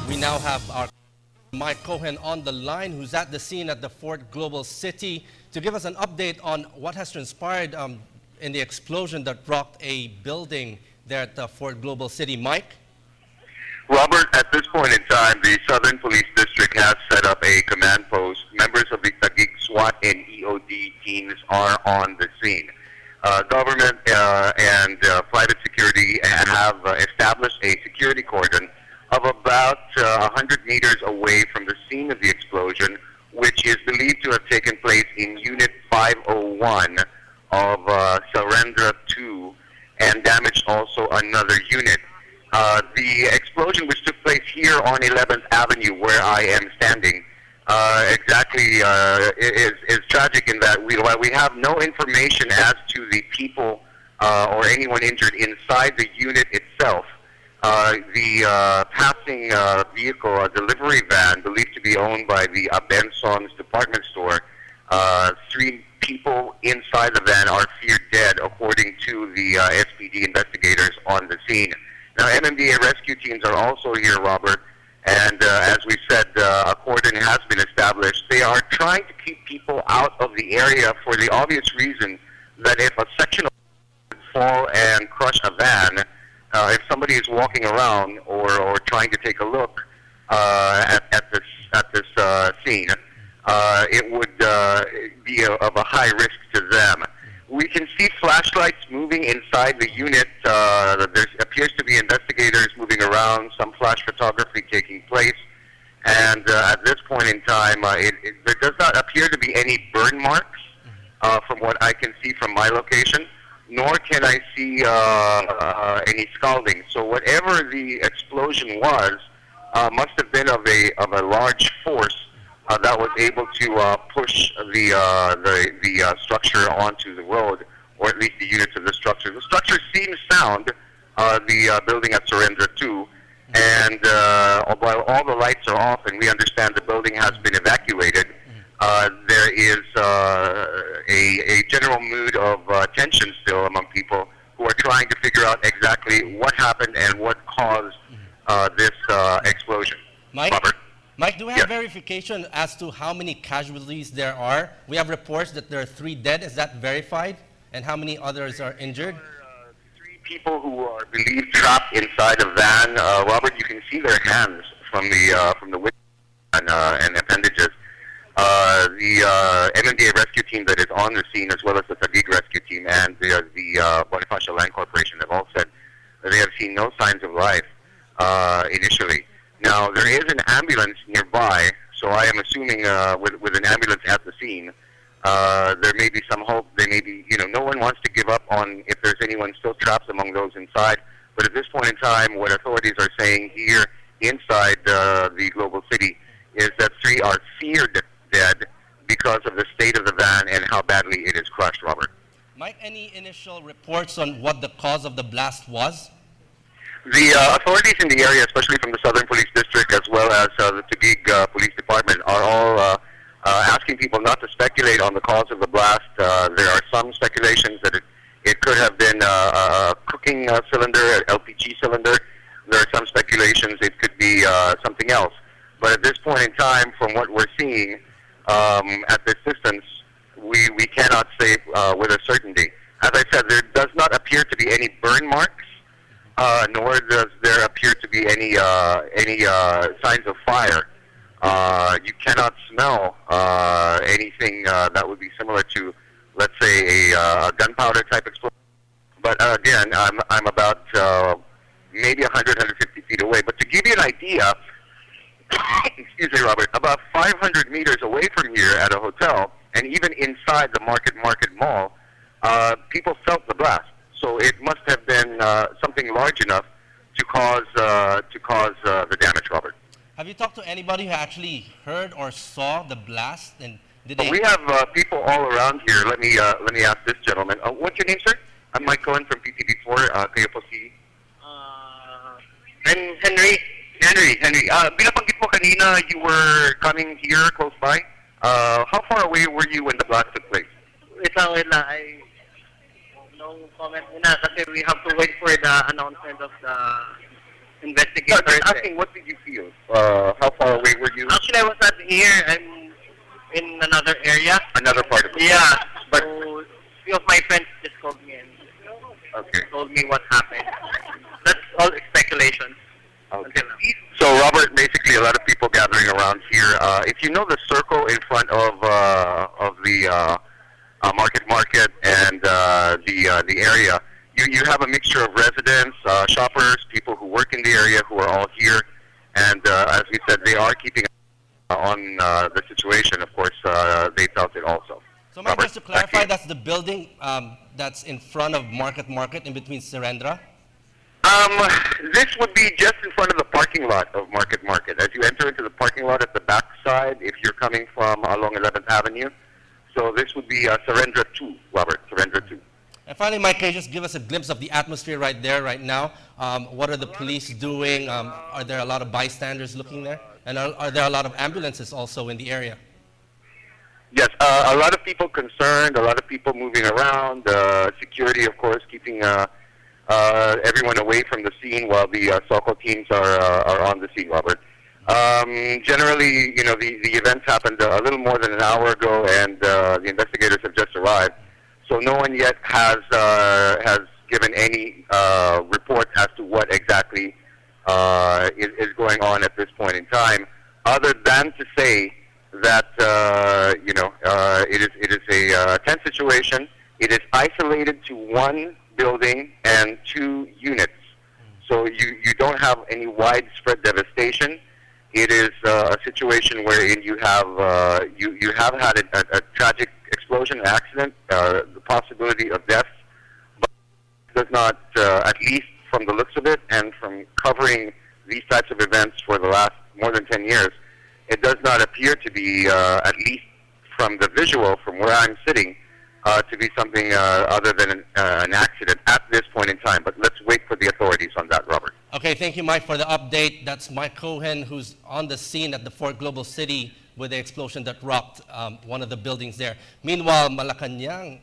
We now have our Mike Cohen on the line, who's at the scene at the Fort Global City, to give us an update on what has transpired in the explosion that rocked a building there at the Fort Global City. Mike? Robert, at this point in time, the Southern Police District has set up a command post. Members of the Taguig SWAT and EOD teams are on the scene. Government and private security have established a security cordon of about 100 meters away from the scene of the explosion, which is believed to have taken place in Unit 501 of Sarendra 2 and damaged also another unit. The explosion which took place here on 11th Avenue, where I am standing, is tragic in that while we have no information as to the people or anyone injured inside the unit itself, the passing vehicle, a delivery van believed to be owned by the Benson's department store, 3 people inside the van are feared dead, according to the SPD investigators on the scene. Now, MMDA rescue teams are also here, Robert, and as we said, a cordon has been established. They are trying to keep people out of the area for the obvious reason that if a section of would fall and crush a van, if somebody is walking around or trying to take a look at this scene, it would be of a high risk to them. We can see flashlights moving inside the unit. There appears to be investigators moving around, some flash photography taking place. And at this point in time, there does not appear to be any burn marks from what I can see from my location, nor can I see any scalding. So whatever the explosion was must have been of a large force that was able to push the structure onto the road, or at least the units of the structure. The structure seems sound, the building at Surrender 2, and while all the lights are off and we understand the building has been evacuated, there is a general mood of tension still among people who are trying to figure out exactly what happened and what caused this explosion. Mike? Robert? Mike, do we have verification as to how many casualties there are? We have reports that there are 3 dead. Is that verified? And how many others are injured? There are 3 people who are believed trapped inside a van. Robert, you can see their hands from the window and appendages. The MMDA rescue team that is on the scene, as well as the Taguig rescue team and the Bonifacio Land Corporation, have all said that they have seen no signs of life initially. Now, there is an ambulance nearby, so I am assuming with an ambulance at the scene, there may be some hope. They may be, no one wants to give up on if there's anyone still trapped among those inside. But at this point in time, what authorities are saying here inside the global city is that 3 are feared dead because of the state of the van and how badly it is crushed, Robert. Mike, any initial reports on what the cause of the blast was? The authorities in the area, especially from the Southern Police District as well as the Taguig Police Department, are all asking people not to speculate on the cause of the blast. There are some speculations that it could have been a cooking cylinder, an LPG cylinder. There are some speculations it could be something else. But at this point in time, from what we're seeing at this distance, we cannot say with a certainty. As I said, there does not appear to be any burn marks. Nor does there appear to be any signs of fire. You cannot smell anything that would be similar to, let's say, a gunpowder type explosion. But again, I'm about maybe 100, 150 feet away. But to give you an idea, excuse me, Robert, about 500 meters away from here at a hotel, and even inside the Market Mall, people felt the blast. So it must have been something large enough to cause the damage, Robert. Have you talked to anybody who actually heard or saw the blast? And did they... We have people all around here. Let me ask this gentleman. What's your name, sir? I'm Mike Cohen from PTV 4. Kayo po si... Henry. Binabanggit mo kanina you were coming here close by. How far away were you when the blast took place? Wait lang. No comment muna kasi we have to wait for the announcement of the investigate No, just first. asking, what did you feel? How far away were you? Actually, I was not here. I'm in another area. Another part of the Yeah, But so few of my friends just called me and okay. told me what happened. That's all speculation. Okay. Until now. So, Robert, basically a lot of people gathering around here. If you know the circle in front of the market and the area, you have a mixture of residents, shoppers, people who work in the area who are all here, and as we said, they are keeping on the situation. Of course, they felt it also. So, Mike, Robert, just to back clarify, you. that's the building that's in front of Market in between Serendra? This would be just in front of the parking lot of Market. As you enter into the parking lot at the back side, if you're coming from along 11th Avenue, so this would be Serendra 2, Robert, Serendra 2. And finally, Mike, can you just give us a glimpse of the atmosphere right there, right now? What are the police doing? Are there a lot of bystanders looking there? And are there a lot of ambulances also in the area? Yes, a lot of people concerned, a lot of people moving around, security, of course, keeping everyone away from the scene while the SOCO teams are on the scene, Robert. Generally, you know, the events happened a little more than an hour ago, and the investigators have just arrived. So no one yet has given any report as to what exactly is going on at this point in time, other than to say that you know, it is a tense situation. It is isolated to one building and 2 units, so you don't have any widespread devastation. It is a situation wherein you have had a tragic explosion, accident, the possibility of death, but it does not, at least from the looks of it and from covering these types of events for the last more than 10 years, it does not appear to be, at least from the visual, from where I'm sitting, to be something other than an accident at this point in time. But let's wait for the authorities on that, Robert. Okay, thank you, Mike, for the update. That's Mike Cohen, who's on the scene at the Fort Global City with the explosion that rocked one of the buildings there. Meanwhile, Malacanang